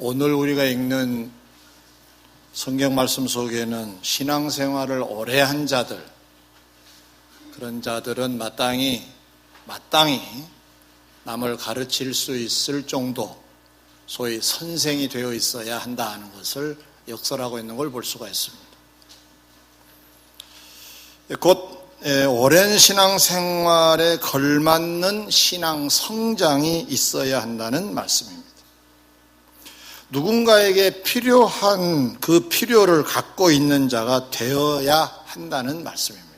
오늘 우리가 읽는 성경 말씀 속에는 신앙생활을 오래 한 자들, 그런 자들은 마땅히 남을 가르칠 수 있을 정도, 소위 선생이 되어 있어야 한다 하는 것을 역설하고 있는 걸 볼 수가 있습니다. 곧 오랜 신앙생활에 걸맞는 신앙 성장이 있어야 한다는 말씀입니다. 누군가에게 필요한 그 필요를 갖고 있는 자가 되어야 한다는 말씀입니다.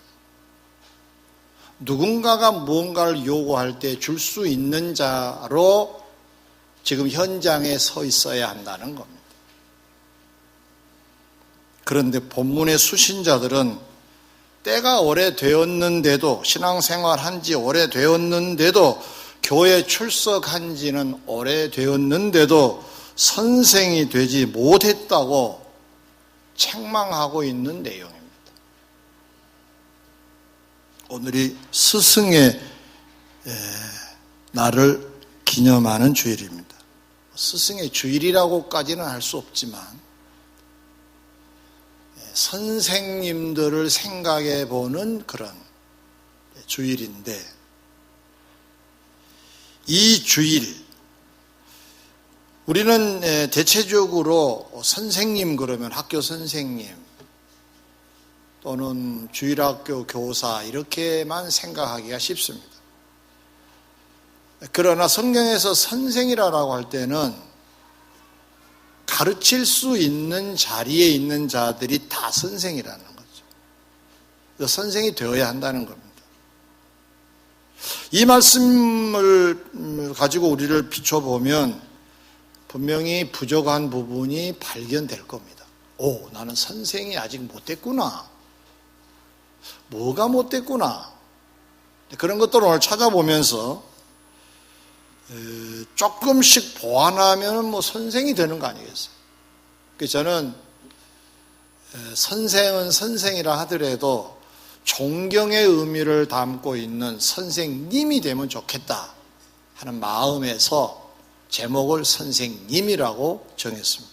누군가가 무언가를 요구할 때 줄 수 있는 자로 지금 현장에 서 있어야 한다는 겁니다. 그런데 본문의 수신자들은 때가 오래되었는데도, 신앙생활 한 지 오래되었는데도, 교회 출석한 지는 오래되었는데도 선생이 되지 못했다고 책망하고 있는 내용입니다. 오늘이 스승의 날을 기념하는 주일입니다. 스승의 주일이라고까지는 할 수 없지만 선생님들을 생각해 보는 그런 주일인데, 이 주일 우리는 대체적으로 선생님 그러면 학교 선생님 또는 주일학교 교사 이렇게만 생각하기가 쉽습니다. 그러나 성경에서 선생이라고 할 때는 가르칠 수 있는 자리에 있는 자들이 다 선생이라는 거죠. 선생이 되어야 한다는 겁니다. 이 말씀을 가지고 우리를 비춰보면 분명히 부족한 부분이 발견될 겁니다. 오, 나는 선생이 아직 못됐구나. 뭐가 못됐구나. 그런 것들을 오늘 찾아보면서 조금씩 보완하면 뭐 선생이 되는 거 아니겠어요? 그래서 저는 선생은 선생이라 하더라도 존경의 의미를 담고 있는 선생님이 되면 좋겠다 하는 마음에서 제목을 선생님이라고 정했습니다.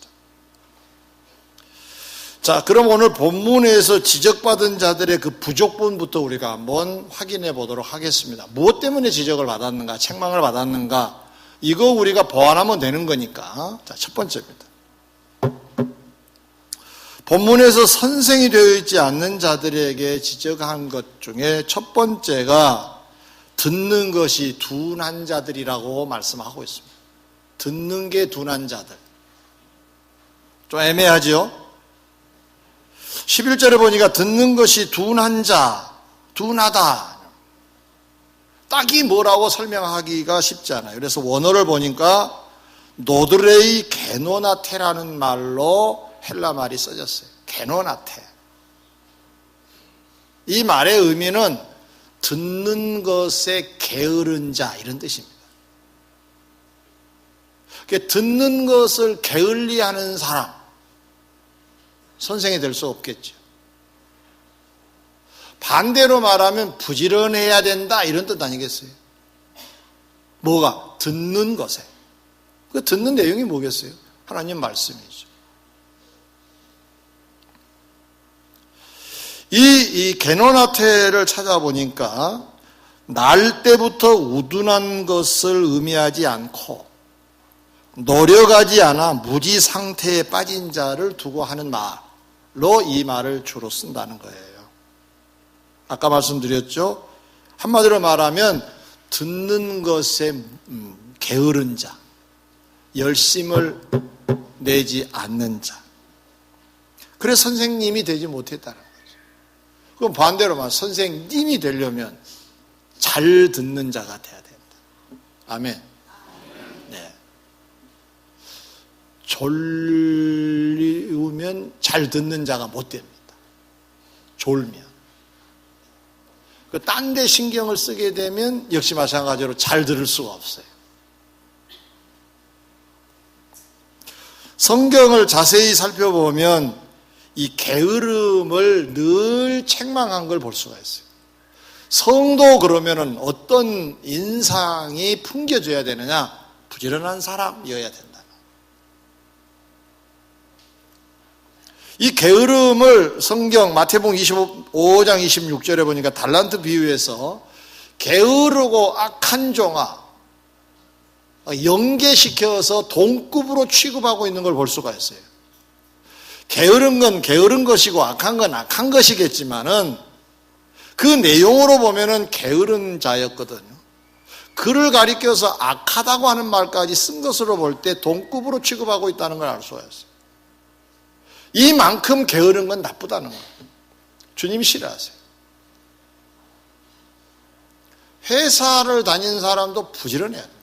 자, 그럼 오늘 본문에서 지적받은 자들의 그 부족분부터 우리가 한번 확인해 보도록 하겠습니다. 무엇 때문에 지적을 받았는가, 책망을 받았는가, 이거 우리가 보완하면 되는 거니까. 자, 첫 번째입니다. 본문에서 선생이 되어 있지 않는 자들에게 지적한 것 중에 첫 번째가 듣는 것이 둔한 자들이라고 말씀하고 있습니다. 듣는 게 둔한 자들. 좀 애매하죠? 11절에 보니까 듣는 것이 둔한 자, 둔하다. 딱히 뭐라고 설명하기가 쉽지 않아요. 그래서 원어를 보니까 노드레이 게노나테라는 말로 헬라 말이 써졌어요. 게노나테. 이 말의 의미는 듣는 것에 게으른 자, 이런 뜻입니다. 듣는 것을 게을리하는 사람, 선생이 될 수 없겠죠. 반대로 말하면 부지런해야 된다, 이런 뜻 아니겠어요? 뭐가? 듣는 것에. 그 듣는 내용이 뭐겠어요? 하나님 말씀이죠. 이 게노나테를 찾아보니까 날 때부터 우둔한 것을 의미하지 않고 노력하지 않아 무지 상태에 빠진 자를 두고 하는 말로 이 말을 주로 쓴다는 거예요. 아까 말씀드렸죠? 한마디로 말하면 듣는 것에 게으른 자, 열심을 내지 않는 자. 그래서 선생님이 되지 못했다는 거죠. 그럼 반대로 말하면 선생님이 되려면 잘 듣는 자가 돼야 된다. 아멘. 네. 졸리우면 잘 듣는 자가 못 됩니다. 졸면. 딴 데 신경을 쓰게 되면 역시 마찬가지로 잘 들을 수가 없어요. 성경을 자세히 살펴보면 이 게으름을 늘 책망한 걸 볼 수가 있어요. 성도 그러면은 어떤 인상이 풍겨져야 되느냐? 부지런한 사람이어야 된다. 이 게으름을 성경 마태복음 25장 26절에 보니까 달란트 비유에서 게으르고 악한 종아 연계시켜서 동급으로 취급하고 있는 걸 볼 수가 있어요. 게으른 건 게으른 것이고 악한 건 악한 것이겠지만은 그 내용으로 보면은 게으른 자였거든요. 그를 가리켜서 악하다고 하는 말까지 쓴 것으로 볼 때 동급으로 취급하고 있다는 걸 알 수가 있어요. 이만큼 게으른 건 나쁘다는 거예요. 주님이 싫어하세요. 회사를 다니는 사람도 부지런해야 됩니다.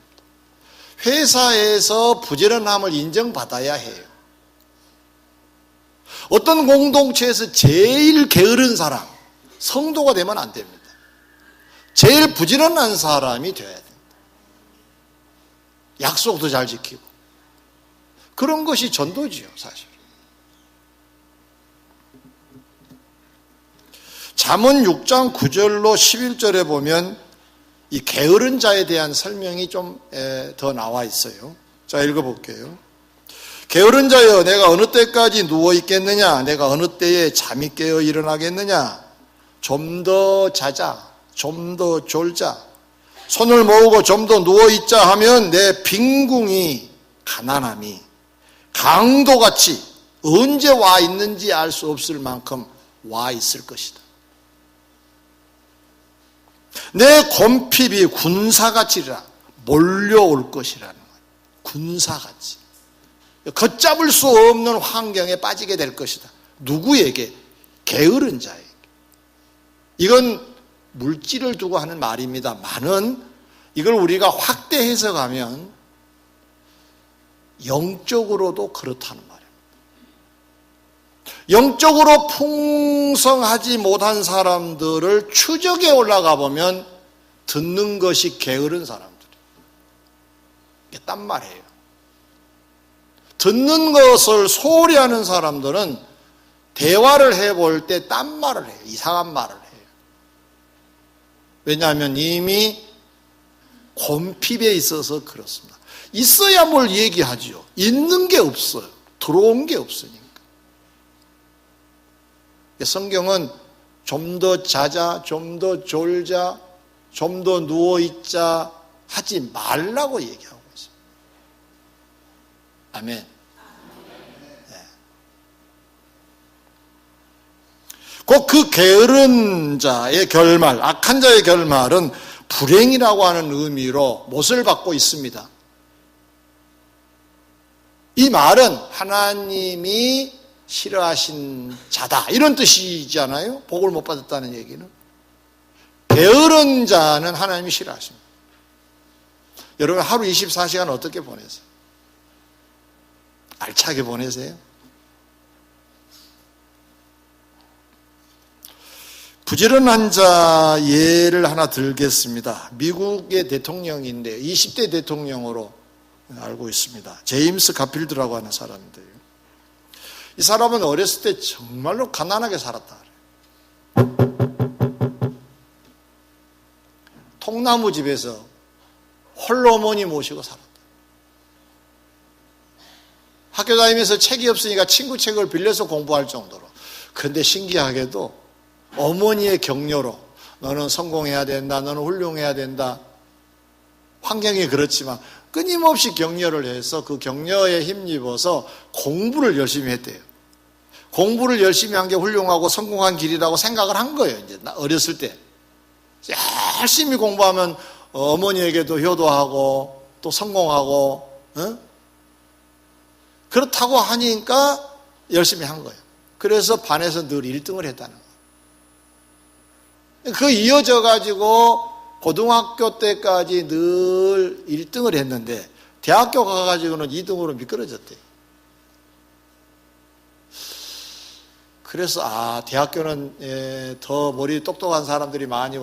회사에서 부지런함을 인정받아야 해요. 어떤 공동체에서 제일 게으른 사람, 성도가 되면 안 됩니다. 제일 부지런한 사람이 되어야 됩니다. 약속도 잘 지키고. 그런 것이 전도지요, 사실. 잠언 6장 9절로 11절에 보면 이 게으른 자에 대한 설명이 좀 더 나와 있어요. 자, 읽어볼게요. 게으른 자여, 내가 어느 때까지 누워 있겠느냐? 내가 어느 때에 잠이 깨어 일어나겠느냐? 좀 더 자자, 좀 더 졸자, 손을 모으고 좀 더 누워 있자 하면 내 빈궁이 가난함이 강도같이 언제 와 있는지 알 수 없을 만큼 와 있을 것이다. 내 곰핍이 군사같이라 몰려올 것이라는 거예요. 군사같이. 걷잡을 수 없는 환경에 빠지게 될 것이다. 누구에게? 게으른 자에게. 이건 물질을 두고 하는 말입니다만은 이걸 우리가 확대 해석하면 영적으로도 그렇다는 말입니다. 영적으로 풍성하지 못한 사람들을 추적에 올라가 보면 듣는 것이 게으른 사람들이에요. 이게 딴 말이에요. 듣는 것을 소홀히 하는 사람들은 대화를 해볼 때 딴 말을 해요. 이상한 말을 해요. 왜냐하면 이미 곰핍에 있어서 그렇습니다. 있어야 뭘 얘기하지요. 있는 게 없어요. 들어온 게 없으니까. 성경은 좀 더 자자, 좀 더 졸자, 좀 더 누워있자 하지 말라고 얘기하고 있어요. 아멘. 네. 꼭 그 게으른 자의 결말, 악한 자의 결말은 불행이라고 하는 의미로 못을 받고 있습니다. 이 말은 하나님이 싫어하신 자다 이런 뜻이잖아요. 복을 못 받았다는 얘기는. 게으른 자는 하나님이 싫어하십니다. 여러분 하루 24시간 어떻게 보내세요? 알차게 보내세요? 부지런한 자 예를 하나 들겠습니다. 미국의 대통령인데 20대 대통령으로 알고 있습니다. 제임스 가필드라고 하는 사람인데요. 이 사람은 어렸을 때 정말로 가난하게 살았다. 통나무 집에서 홀로머니 모시고 살았다. 학교 다니면서 책이 없으니까 친구 책을 빌려서 공부할 정도로. 그런데 신기하게도 어머니의 격려로 너는 성공해야 된다, 너는 훌륭해야 된다. 환경이 그렇지만 끊임없이 격려를 해서 그 격려에 힘입어서 공부를 열심히 했대요. 공부를 열심히 한 게 훌륭하고 성공한 길이라고 생각을 한 거예요. 이제 어렸을 때 열심히 공부하면 어머니에게도 효도하고 또 성공하고 그렇다고 하니까 열심히 한 거예요. 그래서 반에서 늘 1등을 했다는 거예요. 그 이어져 가지고 고등학교 때까지 늘 1등을 했는데 대학교 가가지고는 2등으로 미끄러졌대요. 그래서 대학교는 더 머리 똑똑한 사람들이 많이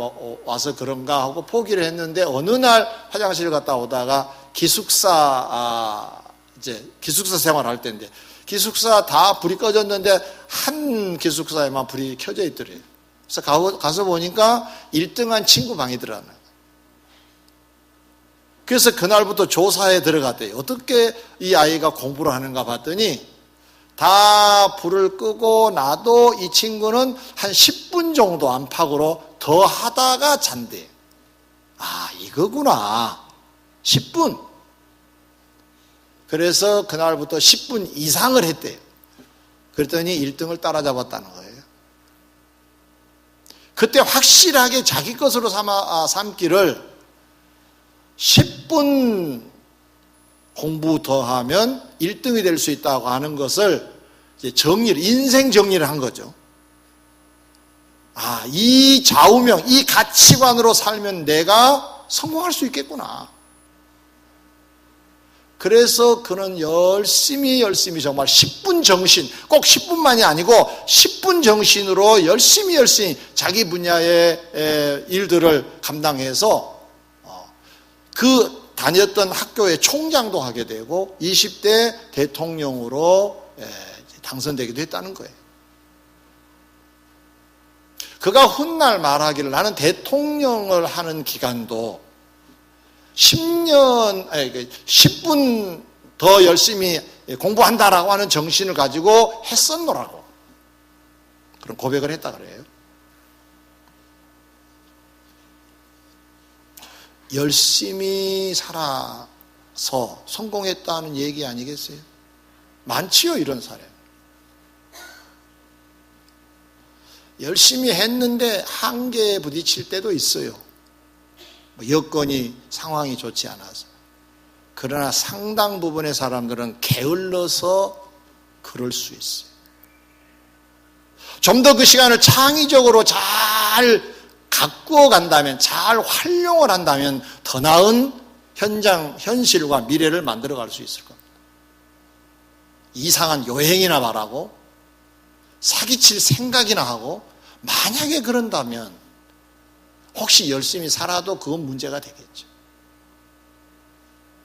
와서 그런가 하고 포기를 했는데 어느 날 화장실 갔다 오다가 기숙사 생활할 때인데 기숙사 다 불이 꺼졌는데 한 기숙사에만 불이 켜져 있더래요. 그래서 가서 보니까 1등한 친구 방이더라고요. 그래서 그날부터 조사에 들어갔대요. 어떻게 이 아이가 공부를 하는가 봤더니 다 불을 끄고 나도 이 친구는 한 10분 정도 안팎으로 더 하다가 잔대. 아, 이거구나. 10분. 그래서 그날부터 10분 이상을 했대요. 그랬더니 1등을 따라잡았다는 거예요. 그때 확실하게 자기 것으로 삼기를 10분 공부 더 하면 1등이 될 수 있다고 하는 것을 이제 인생 정리를 한 거죠. 아, 이 좌우명, 이 가치관으로 살면 내가 성공할 수 있겠구나. 그래서 그는 열심히 정말 10분 정신, 꼭 10분만이 아니고 10분 정신으로 열심히 자기 분야의 일들을 감당해서 그 다녔던 학교의 총장도 하게 되고 20대 대통령으로 당선되기도 했다는 거예요. 그가 훗날 말하기를 나는 대통령을 하는 기간도 10분 더 열심히 공부한다라고 하는 정신을 가지고 했었노라고 그런 고백을 했다 그래요. 열심히 살아서 성공했다는 얘기 아니겠어요? 많지요, 이런 사례. 열심히 했는데 한계에 부딪힐 때도 있어요. 여건이, 상황이 좋지 않아서. 그러나 상당 부분의 사람들은 게을러서 그럴 수 있어요. 좀 더 그 시간을 창의적으로 잘 가꾸어 간다면, 잘 활용을 한다면 더 나은 현실과 미래를 만들어 갈 수 있을 겁니다. 이상한 여행이나 말하고 사기칠 생각이나 하고 만약에 그런다면 혹시 열심히 살아도 그건 문제가 되겠죠.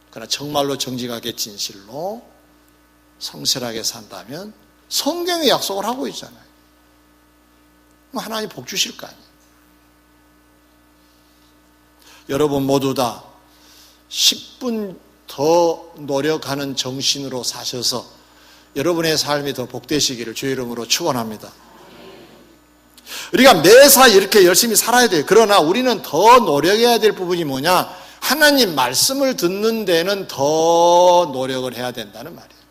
그러나 정말로 정직하게 진실로 성실하게 산다면 성경의 약속을 하고 있잖아요. 하나님 복 주실 거 아니에요. 여러분 모두 다 10분 더 노력하는 정신으로 사셔서 여러분의 삶이 더 복되시기를 주의 이름으로 축원합니다. 우리가 매사 이렇게 열심히 살아야 돼요. 그러나 우리는 더 노력해야 될 부분이 뭐냐? 하나님 말씀을 듣는 데는 더 노력을 해야 된다는 말이에요.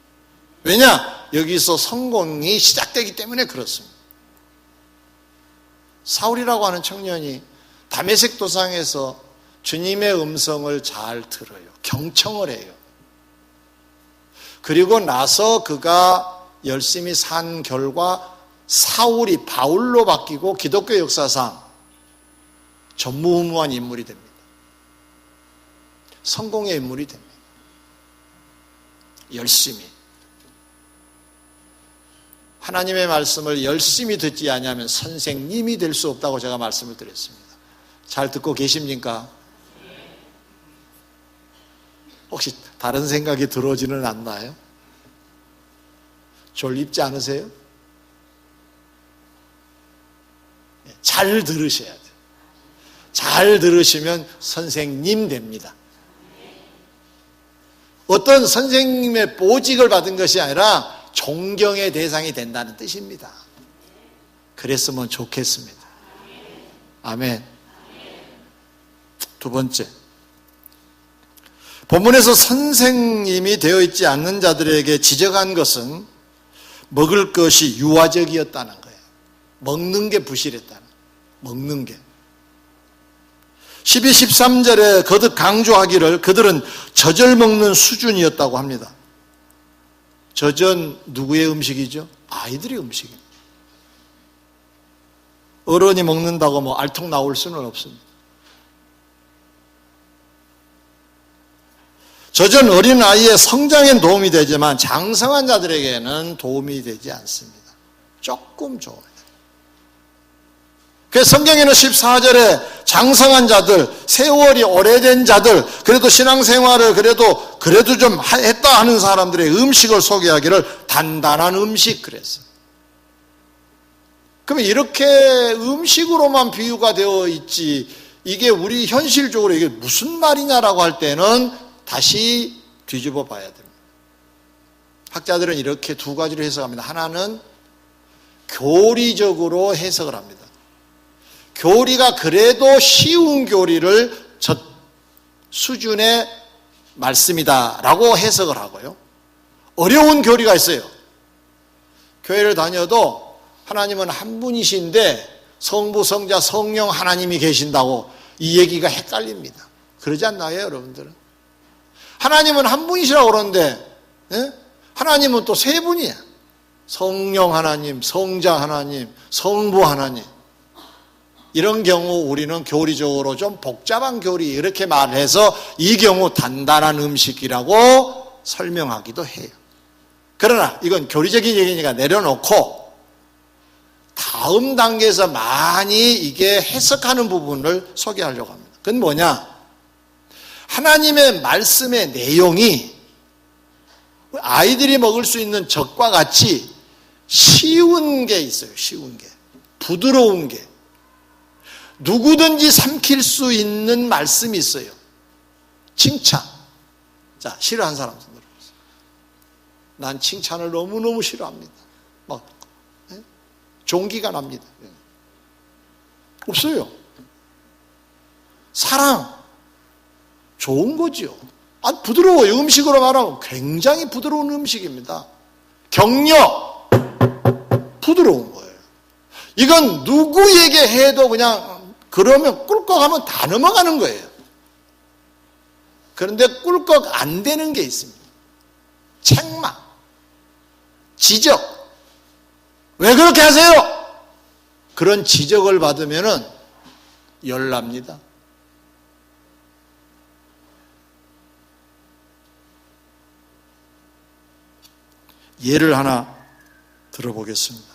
왜냐? 여기서 성공이 시작되기 때문에 그렇습니다. 사울이라고 하는 청년이 다메섹 도상에서 주님의 음성을 잘 들어요. 경청을 해요. 그리고 나서 그가 열심히 산 결과 사울이 바울로 바뀌고 기독교 역사상 전무후무한 인물이 됩니다. 성공의 인물이 됩니다. 열심히. 하나님의 말씀을 열심히 듣지 않으면 선생님이 될 수 없다고 제가 말씀을 드렸습니다. 잘 듣고 계십니까? 혹시 다른 생각이 들어오지는 않나요? 졸립지 않으세요? 잘 들으셔야 돼요. 잘 들으시면 선생님 됩니다. 어떤 선생님의 보직을 받은 것이 아니라 존경의 대상이 된다는 뜻입니다. 그랬으면 좋겠습니다. 아멘. 두 번째, 본문에서 선생님이 되어 있지 않는 자들에게 지적한 것은 먹을 것이 유아적이었다는 거예요. 먹는 게 부실했다는 거예요. 먹는 게. 12, 13절에 거듭 강조하기를 그들은 젖을 먹는 수준이었다고 합니다. 젖은 누구의 음식이죠? 아이들의 음식입니다. 어른이 먹는다고 뭐 알통 나올 수는 없습니다. 젖은 어린아이의 성장엔 도움이 되지만 장성한 자들에게는 도움이 되지 않습니다. 조금 좋아요. 그래서 성경에는 14절에 장성한 자들, 세월이 오래된 자들, 그래도 신앙생활을 그래도 좀 했다 하는 사람들의 음식을 소개하기를 단단한 음식 그랬어요. 그러면 이렇게 음식으로만 비유가 되어 있지 이게 우리 현실적으로 이게 무슨 말이냐라고 할 때는 다시 뒤집어 봐야 됩니다. 학자들은 이렇게 두 가지로 해석합니다. 하나는 교리적으로 해석을 합니다. 교리가 그래도 쉬운 교리를 저 수준의 말씀이다라고 해석을 하고요. 어려운 교리가 있어요. 교회를 다녀도 하나님은 한 분이신데 성부, 성자, 성령 하나님이 계신다고 이 얘기가 헷갈립니다. 그러지 않나요, 여러분들은? 하나님은 한 분이시라고 그러는데 하나님은 또 세 분이야. 성령 하나님, 성자 하나님, 성부 하나님. 이런 경우 우리는 교리적으로 좀 복잡한 교리 이렇게 말해서 이 경우 단단한 음식이라고 설명하기도 해요. 그러나 이건 교리적인 얘기니까 내려놓고 다음 단계에서 많이 이게 해석하는 부분을 소개하려고 합니다. 그건 뭐냐? 하나님의 말씀의 내용이 아이들이 먹을 수 있는 젖과 같이 쉬운 게 있어요. 쉬운 게. 부드러운 게. 누구든지 삼킬 수 있는 말씀이 있어요. 칭찬. 자, 싫어하는 사람 손 들어보세요. 난 칭찬을 너무너무 싫어합니다. 막 종기가 납니다. 없어요. 사랑. 좋은 거지요. 부드러워요. 음식으로 말하면 굉장히 부드러운 음식입니다. 격려. 부드러운 거예요. 이건 누구에게 해도 그냥 그러면 꿀꺽하면 다 넘어가는 거예요. 그런데 꿀꺽 안 되는 게 있습니다. 책망, 지적. 왜 그렇게 하세요? 그런 지적을 받으면은 열납니다. 예를 하나 들어보겠습니다.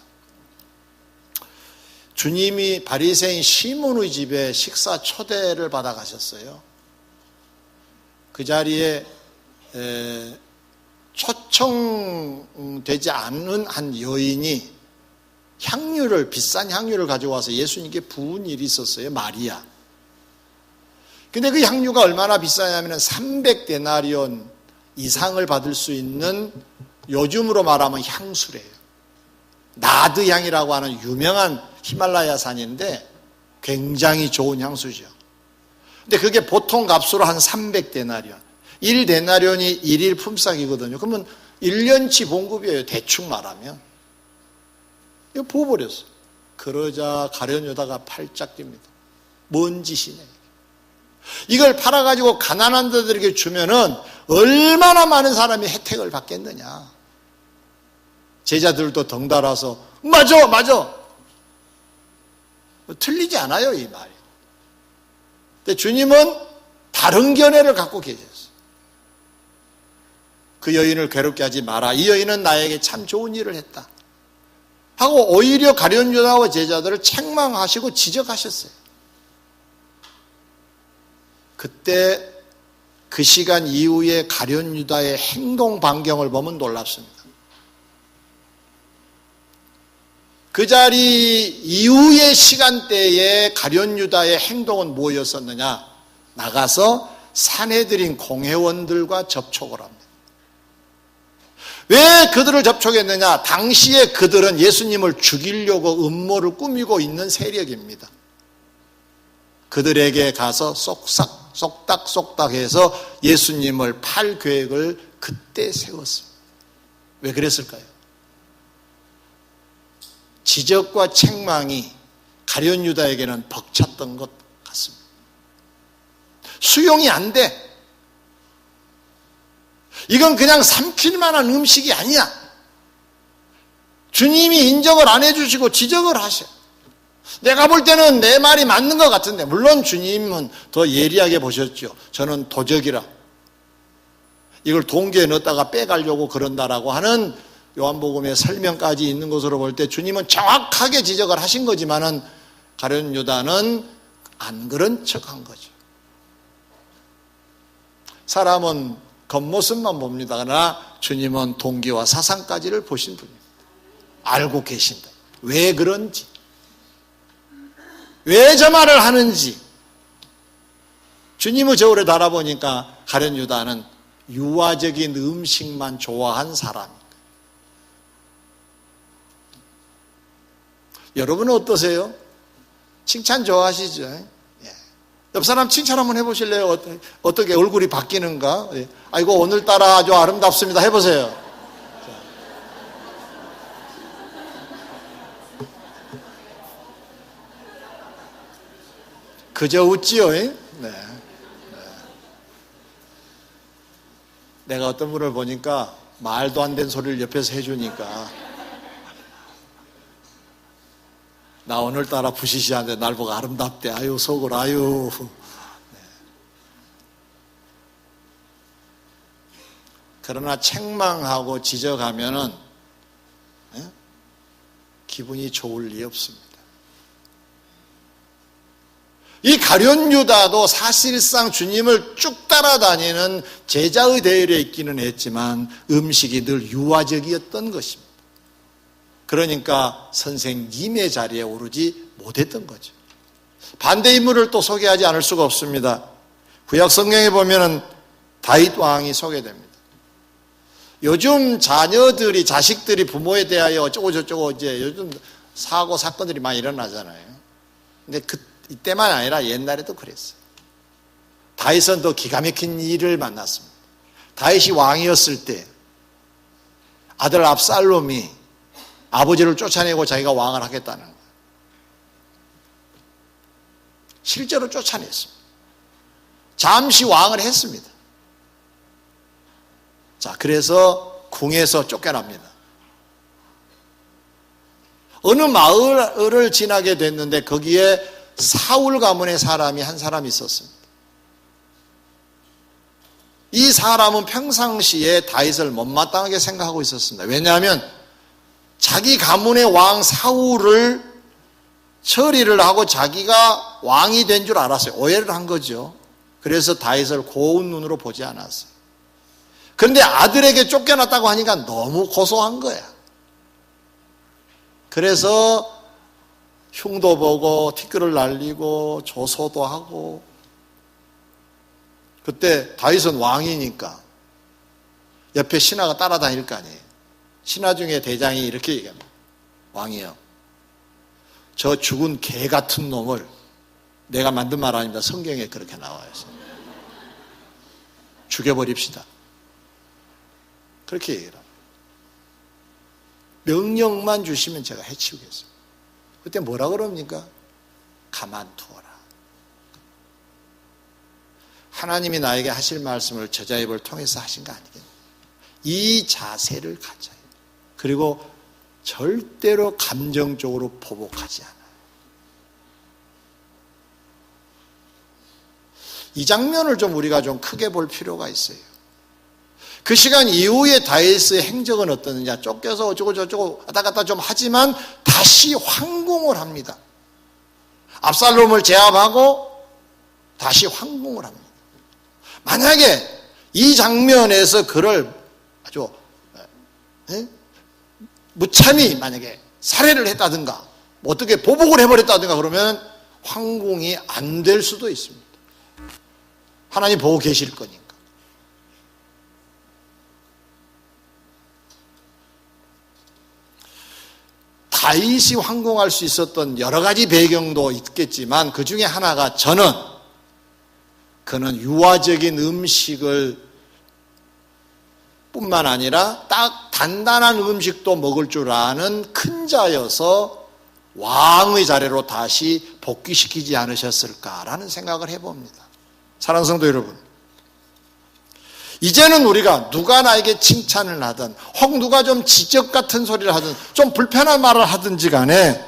주님이 바리새인 시몬의 집에 식사 초대를 받아 가셨어요. 그 자리에 초청되지 않은 한 여인이 비싼 향유를 가져와서 예수님께 부은 일이 있었어요. 마리아. 근데 그 향유가 얼마나 비싸냐면 300데나리온 이상을 받을 수 있는 요즘으로 말하면 향수래요. 나드 향이라고 하는 유명한 히말라야 산인데 굉장히 좋은 향수죠. 근데 그게 보통 값으로 한 300데나리온. 1데나리온이 1일 품삯이거든요. 그러면 1년치 봉급이에요. 대충 말하면. 이거 부어버렸어. 그러자 가룟 유다가 팔짝 뜁니다. 뭔 짓이냐. 이걸 팔아가지고 가난한 자들에게 주면은 얼마나 많은 사람이 혜택을 받겠느냐. 제자들도 덩달아서 맞아. 틀리지 않아요, 이 말이. 근데 주님은 다른 견해를 갖고 계셨어요. 그 여인을 괴롭게 하지 마라. 이 여인은 나에게 참 좋은 일을 했다. 하고 오히려 가룟 유다와 제자들을 책망하시고 지적하셨어요. 그때 그 시간 이후에 가룟 유다의 행동 반경을 보면 놀랍습니다. 그 자리 이후의 시간대에 가룟 유다의 행동은 뭐였었느냐? 나가서 산헤드린 공회원들과 접촉을 합니다. 왜 그들을 접촉했느냐? 당시에 그들은 예수님을 죽이려고 음모를 꾸미고 있는 세력입니다. 그들에게 가서 쏙닥쏙닥해서 예수님을 팔 계획을 그때 세웠습니다. 왜 그랬을까요? 지적과 책망이 가룟 유다에게는 벅찼던 것 같습니다. 수용이 안 돼. 이건 그냥 삼킬 만한 음식이 아니야. 주님이 인정을 안 해주시고 지적을 하셔. 내가 볼 때는 내 말이 맞는 것 같은데, 물론 주님은 더 예리하게 보셨죠. 저는 도적이라 이걸 동기에 넣었다가 빼가려고 그런다라고 하는 요한복음의 설명까지 있는 것으로 볼 때 주님은 정확하게 지적을 하신 거지만은 가룟 유다는 안 그런 척한 거죠. 사람은 겉모습만 봅니다. 그러나 주님은 동기와 사상까지를 보신 분입니다. 알고 계신다. 왜 그런지, 왜 저 말을 하는지. 주님의 저울에 달아보니까 가룟 유다는 유아적인 음식만 좋아한 사람입니다. 여러분은 어떠세요? 칭찬 좋아하시죠? 예. 옆 사람 칭찬 한번 해보실래요? 어떻게 얼굴이 바뀌는가? 예. 아이고 오늘따라 아주 아름답습니다. 해보세요. 그저 웃지요. 네. 내가 어떤 분을 보니까 말도 안 되는 소리를 옆에서 해주니까 나 오늘따라 부시시한데 날 보고 아름답대. 아유 속을 아유. 네. 그러나 책망하고 지적하면은 기분이 좋을 리 없습니다. 이 가룟 유다도 사실상 주님을 쭉 따라다니는 제자의 대열에 있기는 했지만 음식이 늘 유아적이었던 것입니다. 그러니까 선생님의 자리에 오르지 못했던 거죠. 반대 인물을 또 소개하지 않을 수가 없습니다. 구약 성경에 보면은 다윗 왕이 소개됩니다. 요즘 자식들이 부모에 대하여 어쩌고저쩌고 이제 요즘 사고 사건들이 많이 일어나잖아요. 근데 이때만 아니라 옛날에도 그랬어요. 다윗은 더 기가 막힌 일을 만났습니다. 다윗이 왕이었을 때 아들 압살롬이 아버지를 쫓아내고 자기가 왕을 하겠다는 거예요. 실제로 쫓아냈습니다. 잠시 왕을 했습니다. 자, 그래서 궁에서 쫓겨납니다. 어느 마을을 지나게 됐는데 거기에 사울 가문의 사람이 한 사람 있었습니다. 이 사람은 평상시에 다윗을 못마땅하게 생각하고 있었습니다. 왜냐하면 자기 가문의 왕 사울을 처리를 하고 자기가 왕이 된 줄 알았어요. 오해를 한 거죠. 그래서 다윗을 고운 눈으로 보지 않았어요. 그런데 아들에게 쫓겨났다고 하니까 너무 고소한 거야. 그래서 흉도 보고 티끌을 날리고 조소도 하고. 그때 다윗은 왕이니까 옆에 신하가 따라다닐 거 아니에요. 신하 중에 대장이 이렇게 얘기합니다. 왕이요, 저 죽은 개 같은 놈을, 내가 만든 말 아닙니다. 성경에 그렇게 나와요. 죽여버립시다. 그렇게 얘기를 합니다. 명령만 주시면 제가 해치우겠습니다. 그때 뭐라 그럽니까? 가만두어라. 하나님이 나에게 하실 말씀을 저자 입을 통해서 하신 거 아니겠냐. 이 자세를 가져요. 그리고 절대로 감정적으로 보복하지 않아요. 이 장면을 좀 우리가 좀 크게 볼 필요가 있어요. 그 시간 이후에 다윗의 행적은 어떠느냐. 쫓겨서 어쩌고 저쩌고 왔다 갔다 좀 하지만 다시 황궁을 합니다. 압살롬을 제압하고 다시 황궁을 합니다. 만약에 이 장면에서 그를 아주 무참히 만약에 살해를 했다든가 어떻게 보복을 해버렸다든가 그러면 황궁이 안 될 수도 있습니다. 하나님 보고 계실 거니까. 다윗이 황궁할 수 있었던 여러 가지 배경도 있겠지만 그 중에 하나가 그는 유아적인 음식을 뿐만 아니라 딱 단단한 음식도 먹을 줄 아는 큰 자여서 왕의 자리로 다시 복귀시키지 않으셨을까라는 생각을 해봅니다. 사랑하는 성도 여러분, 이제는 우리가 누가 나에게 칭찬을 하든 혹 누가 좀 지적 같은 소리를 하든 좀 불편한 말을 하든지 간에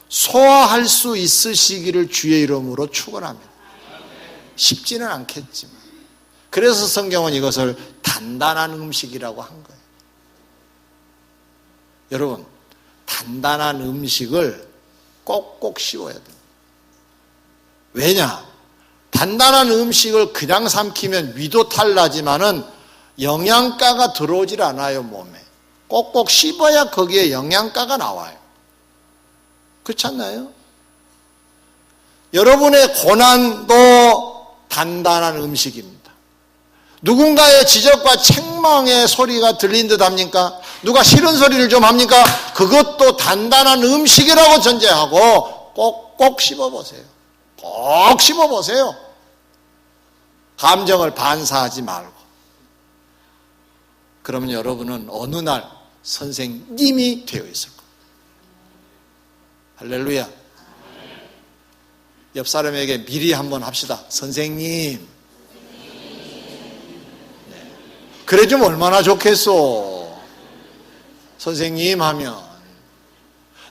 소화할 수 있으시기를 주의 이름으로 축원합니다. 쉽지는 않겠지만 그래서 성경은 이것을 단단한 음식이라고 한 거예요. 여러분, 단단한 음식을 꼭꼭 씹어야 돼요. 왜냐? 단단한 음식을 그냥 삼키면 위도 탈나지만은 영양가가 들어오질 않아요, 몸에. 꼭꼭 씹어야 거기에 영양가가 나와요. 그렇지 않나요? 여러분의 고난도 단단한 음식입니다. 누군가의 지적과 책망의 소리가 들린 듯 합니까? 누가 싫은 소리를 좀 합니까? 그것도 단단한 음식이라고 전제하고 꼭 씹어보세요. 꼭 씹어보세요. 감정을 반사하지 말고. 그러면 여러분은 어느 날 선생님이 되어 있을 겁니다. 할렐루야. 옆 사람에게 미리 한번 합시다. 선생님. 네. 그래 좀 얼마나 좋겠소. 선생님 하면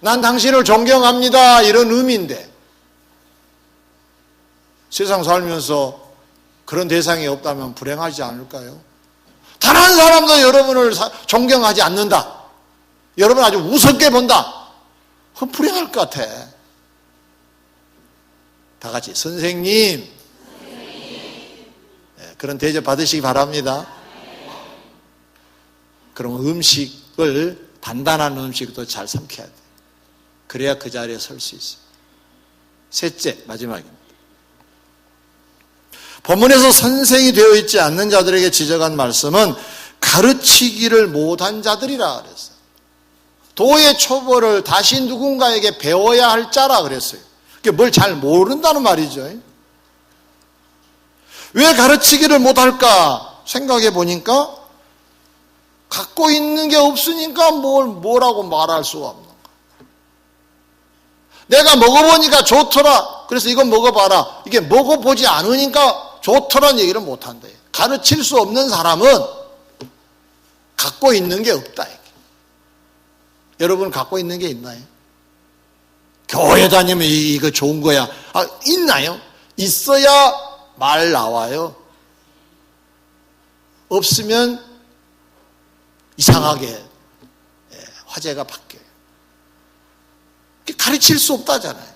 난 당신을 존경합니다 이런 의미인데 세상 살면서 그런 대상이 없다면 불행하지 않을까요? 단 한 사람도 여러분을 존경하지 않는다. 여러분 아주 우습게 본다. 그럼 불행할 것 같아. 다 같이 선생님. 네, 그런 대접 받으시기 바랍니다. 그럼 음식을 단단한 음식도 잘 삼켜야 돼. 그래야 그 자리에 설 수 있어요. 셋째, 마지막입니다. 본문에서 선생이 되어 있지 않는 자들에게 지적한 말씀은 가르치기를 못한 자들이라 그랬어요. 도의 초보를 다시 누군가에게 배워야 할 자라 그랬어요. 그게 뭘 잘 모른다는 말이죠. 왜 가르치기를 못할까 생각해 보니까 갖고 있는 게 없으니까 뭐라고 말할 수가 없는 거야. 내가 먹어보니까 좋더라. 그래서 이거 먹어봐라. 이게 먹어보지 않으니까 좋더란 얘기를 못한대. 가르칠 수 없는 사람은 갖고 있는 게 없다. 여러분 갖고 있는 게 있나요? 교회 다니면 이거 좋은 거야. 있나요? 있어야 말 나와요. 없으면 이상하게 화제가 바뀌어요. 가르칠 수 없다잖아요.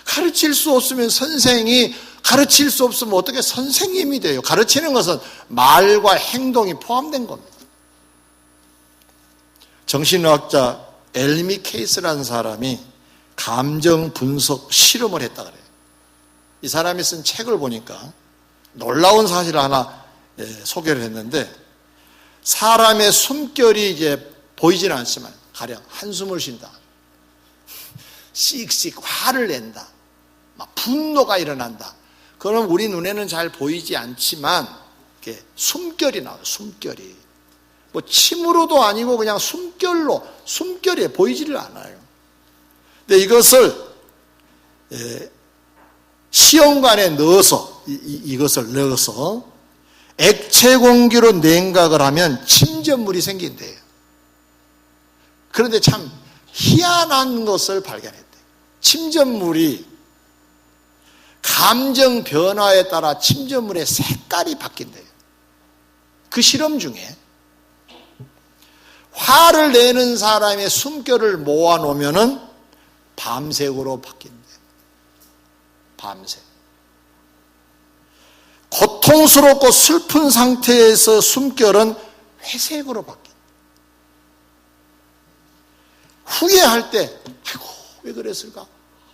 가르칠 수 없으면 선생이 가르칠 수 없으면 어떻게 선생님이 돼요? 가르치는 것은 말과 행동이 포함된 겁니다. 정신의학자 엘미 케이스라는 사람이 감정 분석 실험을 했다 그래요. 이 사람이 쓴 책을 보니까 놀라운 사실을 하나 소개를 했는데 사람의 숨결이 이제 보이지는 않지만 가령 한숨을 쉰다. 씩씩 화를 낸다. 막 분노가 일어난다. 그럼 우리 눈에는 잘 보이지 않지만 이렇게 숨결이 나와요. 숨결이. 뭐 침으로도 아니고 그냥 숨결이 보이지를 않아요. 근데 이것을 시험관에 넣어서 이것을 넣어서 액체 공기로 냉각을 하면 침전물이 생긴대요. 그런데 참 희한한 것을 발견했대요. 침전물이 감정 변화에 따라 침전물의 색깔이 바뀐대요. 그 실험 중에 화를 내는 사람의 숨결을 모아놓으면은 밤색으로 바뀐대요. 밤색. 고통스럽고 슬픈 상태에서 숨결은 회색으로 바뀐다. 후회할 때 아이고 왜 그랬을까?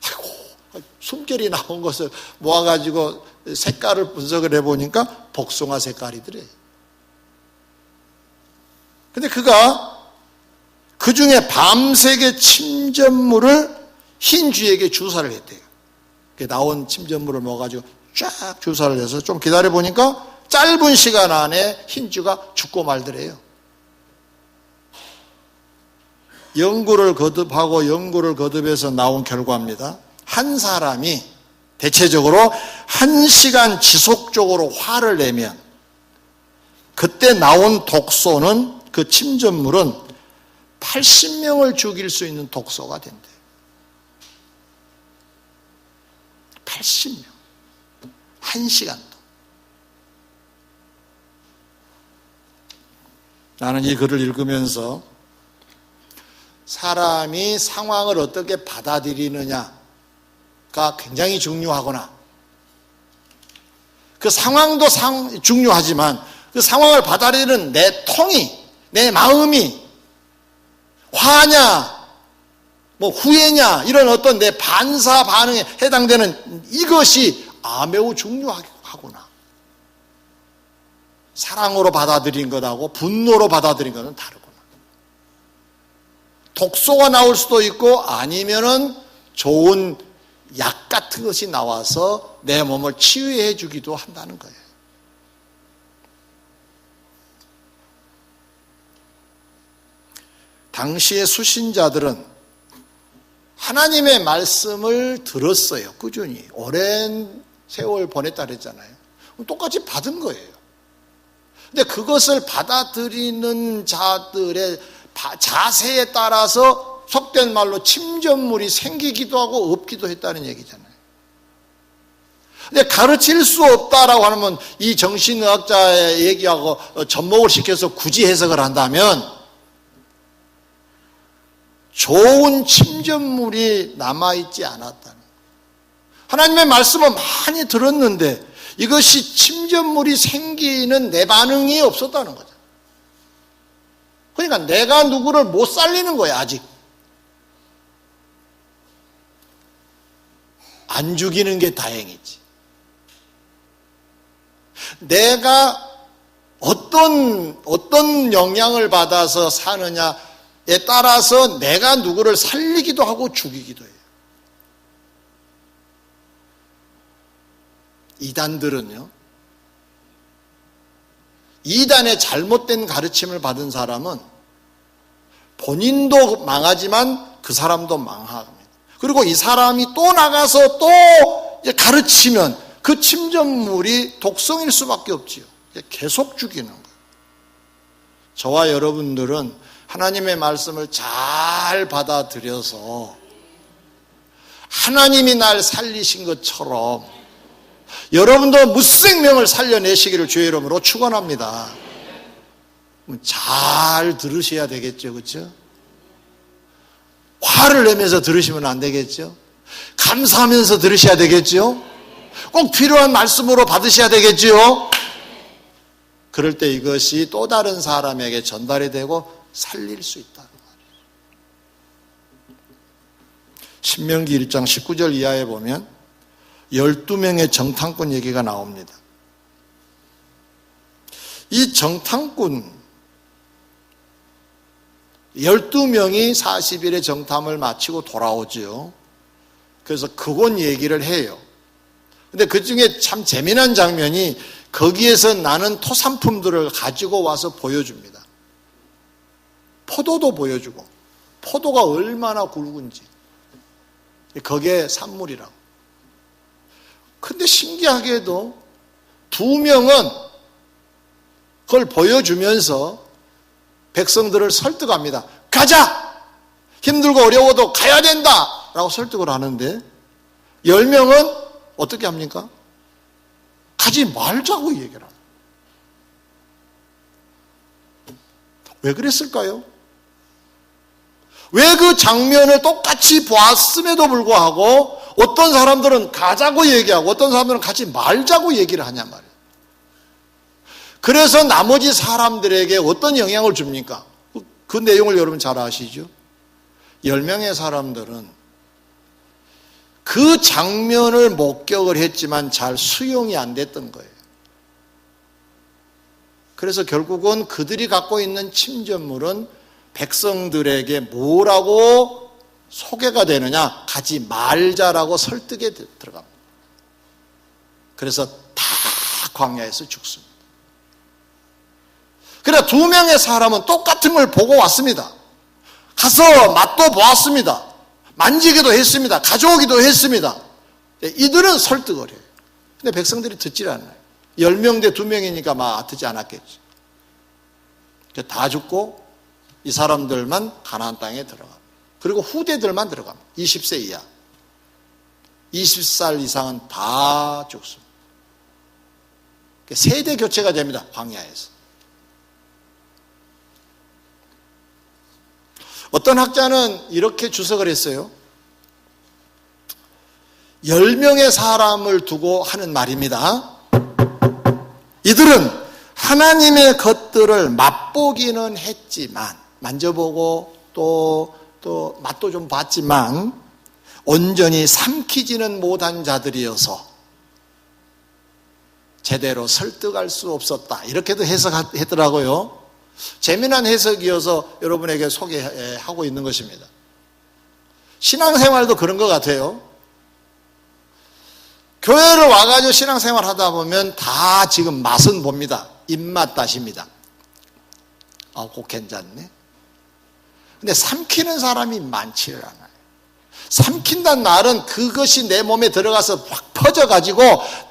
아이고 숨결이 나온 것을 모아가지고 색깔을 분석을 해보니까 복숭아 색깔이더래요. 근데 그가 그 중에 밤색의 침전물을 흰 쥐에게 주사를 했대요. 나온 침전물을 모아가지고 쫙 주사를 해서 좀 기다려보니까 짧은 시간 안에 흰 쥐가 죽고 말더래요. 연구를 거듭해서 나온 결과입니다. 한 사람이 대체적으로 1시간 지속적으로 화를 내면 그때 나온 독소는 그 침전물은 80명을 죽일 수 있는 독소가 된대요. 80명. 1시간도. 나는 이 글을 읽으면서 사람이 상황을 어떻게 받아들이느냐가 굉장히 중요하구나. 그 상황도 중요하지만 그 상황을 받아들이는 내 통이, 내 마음이 화냐, 후회냐 이런 어떤 내 반사 반응에 해당되는 이것이 매우 중요하구나. 사랑으로 받아들인 것하고 분노로 받아들인 것은 다르구나. 독소가 나올 수도 있고 아니면은 좋은 약 같은 것이 나와서 내 몸을 치유해 주기도 한다는 거예요. 당시의 수신자들은 하나님의 말씀을 들었어요. 꾸준히. 오랜 세월 보냈다 그랬잖아요. 똑같이 받은 거예요. 근데 그것을 받아들이는 자들의 자세에 따라서 속된 말로 침전물이 생기기도 하고 없기도 했다는 얘기잖아요. 근데 가르칠 수 없다라고 하면 이 정신의학자의 얘기하고 접목을 시켜서 굳이 해석을 한다면 좋은 침전물이 남아있지 않았다는, 하나님의 말씀을 많이 들었는데 이것이 침전물이 생기는 내 반응이 없었다는 거죠. 그러니까 내가 누구를 못 살리는 거야. 아직 안 죽이는 게 다행이지. 내가 어떤 영향을 받아서 사느냐에 따라서 내가 누구를 살리기도 하고 죽이기도 해요. 이단들은요, 이단의 잘못된 가르침을 받은 사람은 본인도 망하지만 그 사람도 망합니다. 그리고 이 사람이 또 나가서 또 가르치면 그 침전물이 독성일 수밖에 없지요. 계속 죽이는 거예요. 저와 여러분들은 하나님의 말씀을 잘 받아들여서 하나님이 날 살리신 것처럼 여러분도 무생명을 살려내시기를 주의 이름으로 축원합니다. 잘 들으셔야 되겠죠, 그렇죠? 화를 내면서 들으시면 안 되겠죠? 감사하면서 들으셔야 되겠죠? 꼭 필요한 말씀으로 받으셔야 되겠죠? 그럴 때 이것이 또 다른 사람에게 전달이 되고 살릴 수 있다는 말이에요. 신명기 1장 19절 이하에 보면 12명의 정탐꾼 얘기가 나옵니다. 이 정탐꾼 12명이 40일의 정탐을 마치고 돌아오죠. 그래서 그곳 얘기를 해요. 근데 그 중에 참 재미난 장면이 거기에서 나는 토산품들을 가지고 와서 보여줍니다. 포도도 보여주고 포도가 얼마나 굵은지 그게 산물이라고. 근데 신기하게도 2명은 그걸 보여주면서 백성들을 설득합니다. 가자! 힘들고 어려워도 가야 된다! 라고 설득을 하는데 10명은 어떻게 합니까? 가지 말자고 얘기를 합니다. 왜 그랬을까요? 왜 그 장면을 똑같이 보았음에도 불구하고 어떤 사람들은 가자고 얘기하고 어떤 사람들은 가지 말자고 얘기를 하냐 말이에요. 그래서 나머지 사람들에게 어떤 영향을 줍니까? 그 내용을 여러분 잘 아시죠? 10명의 사람들은 그 장면을 목격을 했지만 잘 수용이 안 됐던 거예요. 그래서 결국은 그들이 갖고 있는 침전물은 백성들에게 뭐라고 소개가 되느냐? 가지 말자라고 설득에 들어갑니다. 그래서 다 광야에서 죽습니다. 그러나 2명의 사람은 똑같은 걸 보고 왔습니다. 가서 맛도 보았습니다. 만지기도 했습니다. 가져오기도 했습니다. 이들은 설득을 해요. 근데 백성들이 듣질 않아요. 10명 대 2명이니까 막 듣지 않았겠죠. 다 죽고 이 사람들만 가나안 땅에 들어갑니다. 그리고 후대들만 들어갑니다. 20세 이하. 20살 이상은 다 죽습니다. 세대 교체가 됩니다. 광야에서. 어떤 학자는 이렇게 주석을 했어요. 10명의 사람을 두고 하는 말입니다. 이들은 하나님의 것들을 맛보기는 했지만, 만져보고 또 맛도 좀 봤지만 온전히 삼키지는 못한 자들이어서 제대로 설득할 수 없었다. 이렇게도 해석했더라고요. 재미난 해석이어서 여러분에게 소개하고 있는 것입니다. 신앙생활도 그런 것 같아요. 교회를 와가지고 신앙생활 하다 보면 다 지금 맛은 봅니다. 입맛 다십니다. 꼭 괜찮네. 근데 삼키는 사람이 많지를 않아요. 삼킨다는 말은 그것이 내 몸에 들어가서 확 퍼져가지고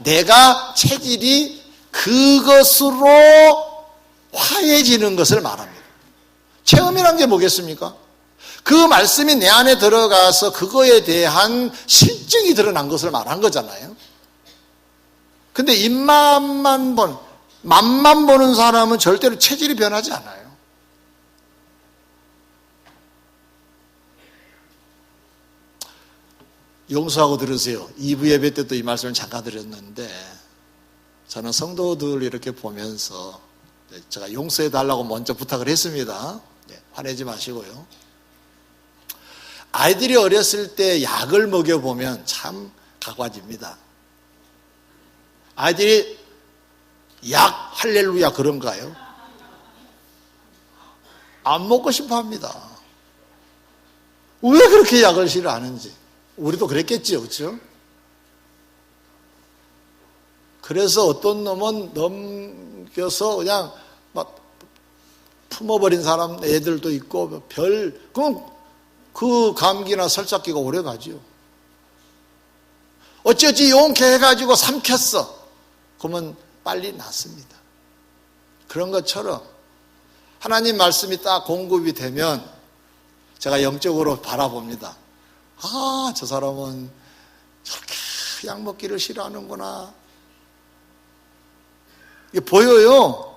내가 체질이 그것으로 화해지는 것을 말합니다. 체험이란 게 뭐겠습니까? 그 말씀이 내 안에 들어가서 그거에 대한 실증이 드러난 것을 말한 거잖아요. 근데 맛만 보는 사람은 절대로 체질이 변하지 않아요. 용서하고 들으세요. 2부 예배 때도 이 말씀을 잠깐 드렸는데 저는 성도들 이렇게 보면서 제가 용서해 달라고 먼저 부탁을 했습니다. 화내지 마시고요. 아이들이 어렸을 때 약을 먹여보면 참 가관입니다. 아이들이 약 할렐루야 그런가요? 안 먹고 싶어 합니다. 왜 그렇게 약을 싫어하는지. 우리도 그랬겠죠, 그렇죠? 그래서 어떤 놈은 넘겨서 그냥 막 품어버린 사람 애들도 있고 그럼 그 감기나 설사기가 오래 가죠. 어찌어찌 용케 해가지고 삼켰어. 그러면 빨리 낫습니다. 그런 것처럼 하나님 말씀이 딱 공급이 되면 제가 영적으로 바라봅니다. 저 사람은 저렇게 약 먹기를 싫어하는구나. 이게 보여요.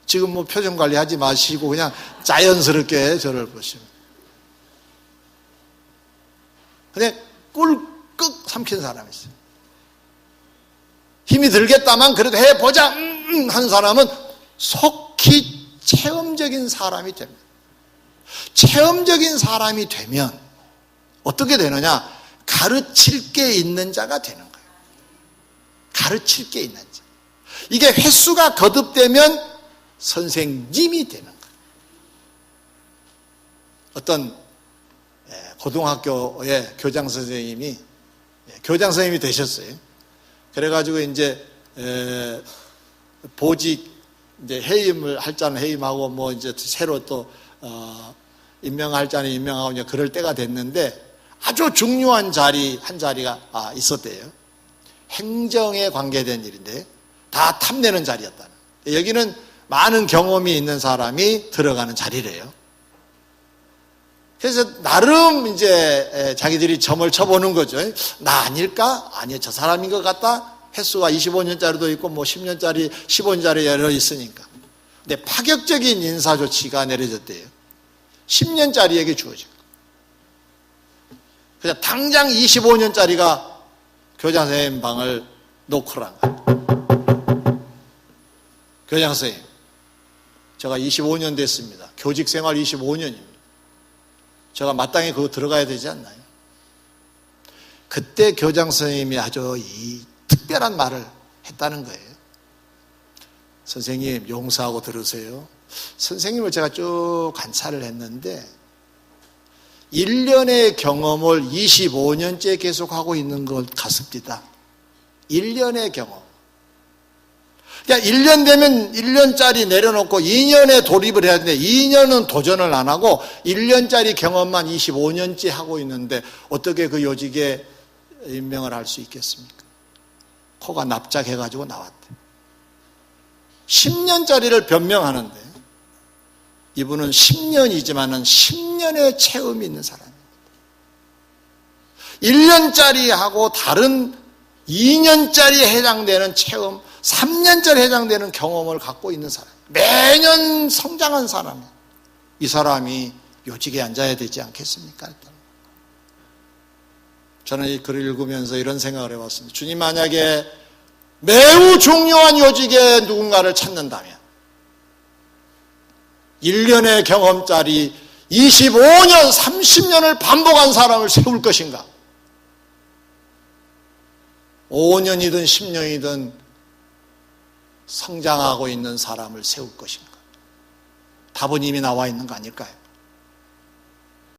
지금 뭐 표정 관리하지 마시고 그냥 자연스럽게 저를 보시면. 근데 꿀꺽 삼킨 사람이 있어요. 힘이 들겠다만 그래도 해보자 한 사람은 속히 체험적인 사람이 됩니다. 체험적인 사람이 되면 어떻게 되느냐? 가르칠 게 있는 자가 되는 거예요. 가르칠 게 있는 자. 이게 횟수가 거듭되면 선생님이 되는 거예요. 어떤 고등학교의 교장 선생님이 되셨어요. 그래가지고 이제 보직 이제 해임을 할 자는 해임하고 뭐 이제 새로 또 임명할 자는 임명하고 이제 그럴 때가 됐는데 아주 중요한 한 자리가 있었대요. 행정에 관계된 일인데 다 탐내는 자리였다. 여기는 많은 경험이 있는 사람이 들어가는 자리래요. 그래서 나름 이제 자기들이 점을 쳐보는 거죠. 나 아닐까? 아니요, 저 사람인 것 같다. 횟수가 25년짜리도 있고 뭐 10년짜리, 15년짜리 여러 있으니까. 근데 파격적인 인사 조치가 내려졌대요. 10년짜리에게 주어진 거. 그래서 당장 25년짜리가 교장 선생님 방을 노크란 거예요. 교장 선생님, 제가 25년 됐습니다. 교직 생활 25년입니다. 제가 마땅히 그거 들어가야 되지 않나요? 그때 교장 선생님이 아주 특별한 말을 했다는 거예요. 선생님, 용서하고 들으세요. 선생님을 제가 쭉 관찰을 했는데 1년의 경험을 25년째 계속하고 있는 것 같습니다. 1년의 경험. 그러니까 1년 되면 1년짜리 내려놓고 2년에 돌입을 해야 되는데 2년은 도전을 안 하고 1년짜리 경험만 25년째 하고 있는데 어떻게 그 요직에 임명을 할 수 있겠습니까? 코가 납작해가지고 나왔대. 10년짜리를 변명하는데 이분은 10년이지만은 10년의 체험이 있는 사람입니다. 1년짜리하고 다른 2년짜리에 해당되는 체험, 3년짜리 해당되는 경험을 갖고 있는 사람, 매년 성장한 사람이에요. 이 사람이 요직에 앉아야 되지 않겠습니까? 저는 이 글을 읽으면서 이런 생각을 해봤습니다. 주님, 만약에 매우 중요한 요직에 누군가를 찾는다면 1년의 경험짜리 25년, 30년을 반복한 사람을 세울 것인가? 5년이든 10년이든 성장하고 있는 사람을 세울 것인가? 답은 이미 나와 있는 거 아닐까요?